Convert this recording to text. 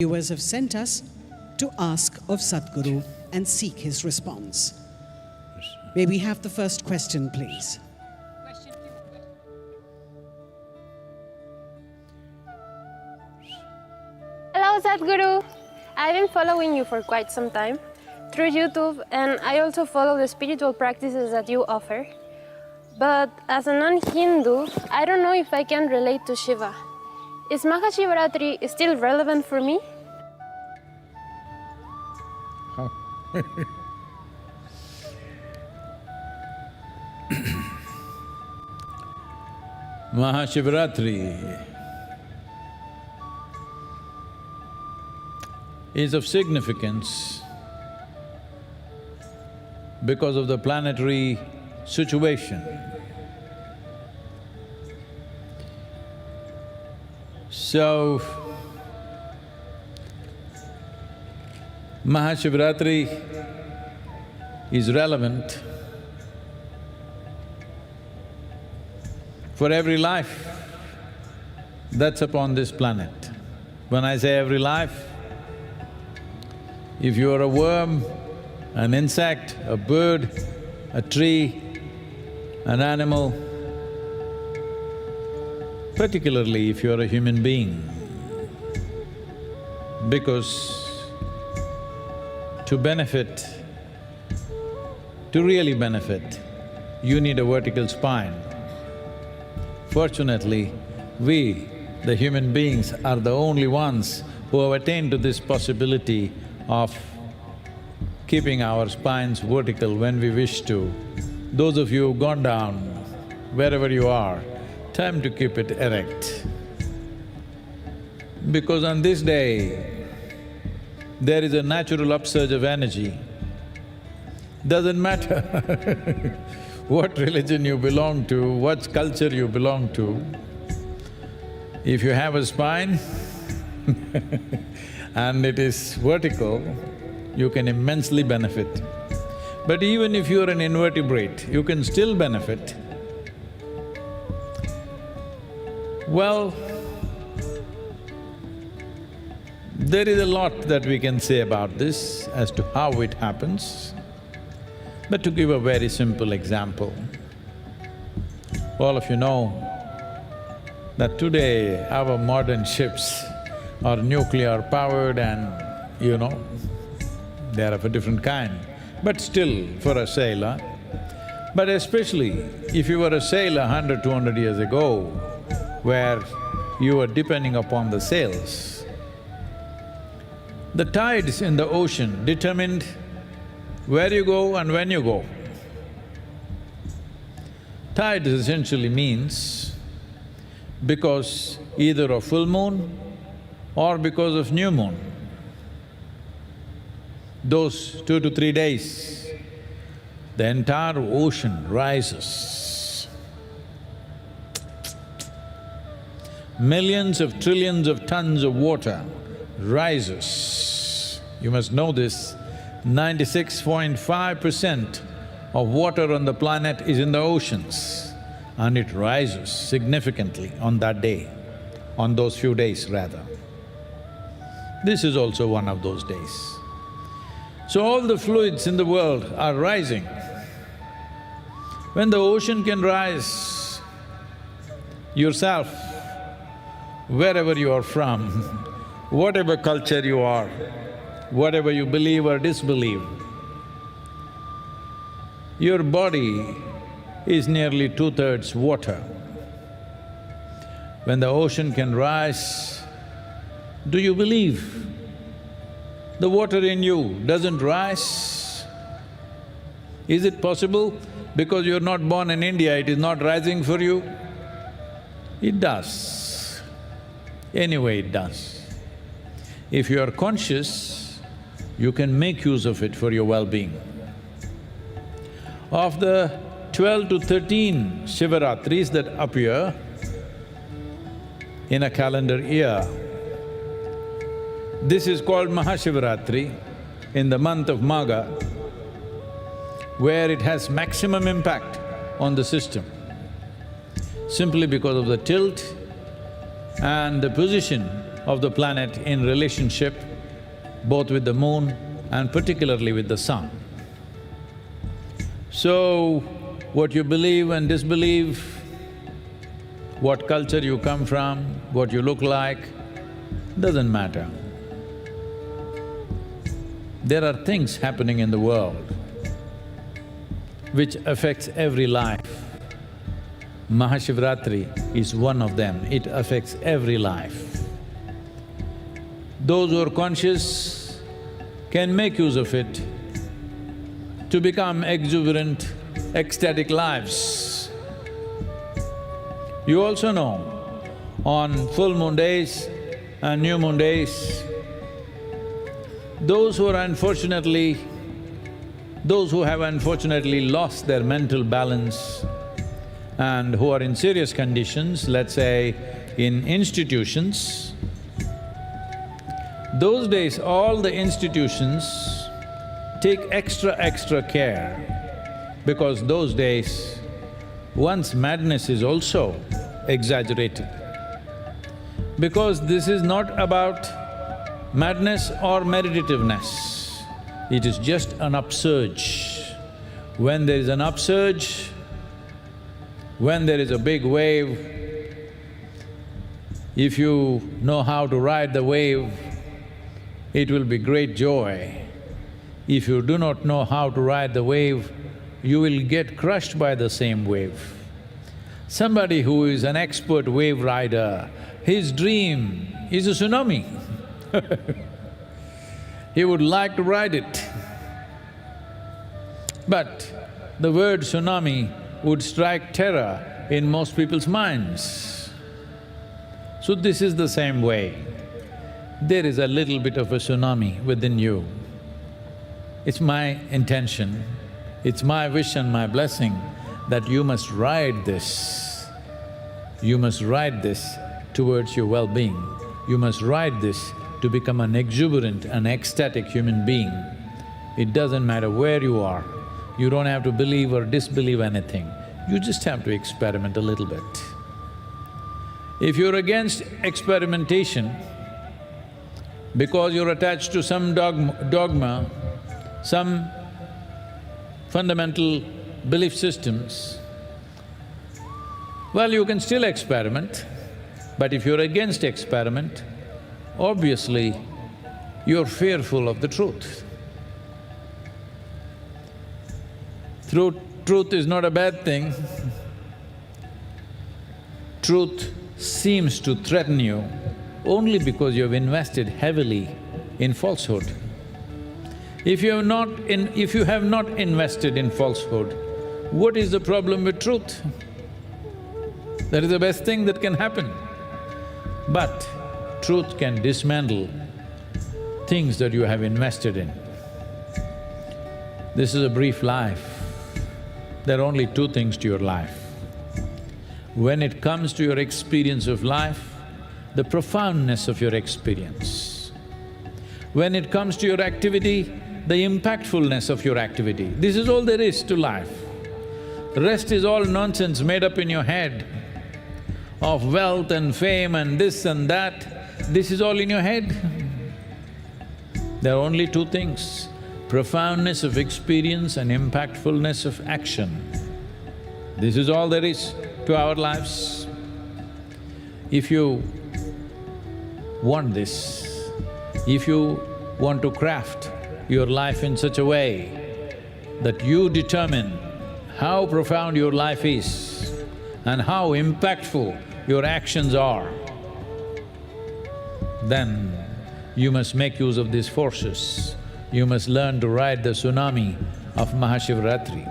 Viewers have sent us to ask of Sadhguru and seek his response. May we have the first question, please? Hello Sadhguru! I've been following you for quite some time through YouTube, and I also follow the spiritual practices that you offer. But as a non-Hindu, I don't know if I can relate to Shiva. Is Mahashivaratri still relevant for me? Mahashivaratri is of significance because of the planetary situation. So, Mahashivaratri is relevant for every life that's upon this planet. When I say every life, if you are a worm, an insect, a bird, a tree, an animal, particularly if you are a human being, because to benefit, to really benefit, you need a vertical spine. Fortunately, we, the human beings, are the only ones who have attained to this possibility of keeping our spines vertical when we wish to. Those of you who've gone down, wherever you are, time to keep it erect. Because on this day, there is a natural upsurge of energy. Doesn't matter what religion you belong to, what culture you belong to, if you have a spine and it is vertical, you can immensely benefit. But even if you're an invertebrate, you can still benefit. Well, there is a lot that we can say about this as to how it happens. But to give a very simple example, all of you know that today our modern ships are nuclear-powered and, they are of a different kind. But still, for a sailor, but especially if you were a sailor 100, 200 years ago, where you were depending upon the sails, the tides in the ocean determined where you go and when you go. Tides essentially means because either of full moon or because of new moon. Those 2 to 3 days, the entire ocean rises. Millions of trillions of tons of water rises. You must know this, 96.5% of water on the planet is in the oceans, and it rises significantly on that day, on those few days rather. This is also one of those days. So all the fluids in the world are rising. When the ocean can rise, yourself, wherever you are from, whatever culture you are, whatever you believe or disbelieve, your body is nearly 2/3 water. When the ocean can rise, do you believe the water in you doesn't rise? Is it possible because you're not born in India, it is not rising for you? It does. Anyway, it does. If you are conscious, you can make use of it for your well-being. Of the 12 to 13 Shivaratris that appear in a calendar year, this is called Mahashivaratri in the month of Magha, where it has maximum impact on the system, simply because of the tilt and the position of the planet in relationship both with the moon and particularly with the sun. So, what you believe and disbelieve, what culture you come from, what you look like, doesn't matter. There are things happening in the world which affects every life. Mahashivaratri is one of them, it affects every life. Those who are conscious can make use of it to become exuberant, ecstatic lives. You also know, on full moon days and new moon days, those who have unfortunately lost their mental balance and who are in serious conditions, let's say in institutions, those days all the institutions take extra care, because those days one's madness is also exaggerated. Because this is not about madness or meditativeness, it is just an upsurge. When there is an upsurge, when there is a big wave, if you know how to ride the wave, it will be great joy. If you do not know how to ride the wave, you will get crushed by the same wave. Somebody who is an expert wave rider, his dream is a tsunami. He would like to ride it. But the word tsunami would strike terror in most people's minds. So this is the same way. There is a little bit of a tsunami within you. It's my intention, it's my wish and my blessing that you must ride this. You must ride this towards your well-being. You must ride this to become an exuberant, an ecstatic human being. It doesn't matter where you are, you don't have to believe or disbelieve anything, you just have to experiment a little bit. If you're against experimentation because you're attached to some dogma, some fundamental belief systems, well, you can still experiment, but if you're against experiment, obviously you're fearful of the truth. Truth is not a bad thing. Truth seems to threaten you only because you have invested heavily in falsehood. If you have not invested in falsehood, what is the problem with truth? That is the best thing that can happen. But truth can dismantle things that you have invested in. This is a brief life. There are only two things to your life. When it comes to your experience of life, the profoundness of your experience. When it comes to your activity, the impactfulness of your activity. This is all there is to life. The rest is all nonsense made up in your head of wealth and fame and this and that. This is all in your head. There are only two things: profoundness of experience and impactfulness of action. This is all there is to our lives. If you want this, if you want to craft your life in such a way that you determine how profound your life is and how impactful your actions are, then you must make use of these forces. You must learn to ride the tsunami of Mahashivaratri.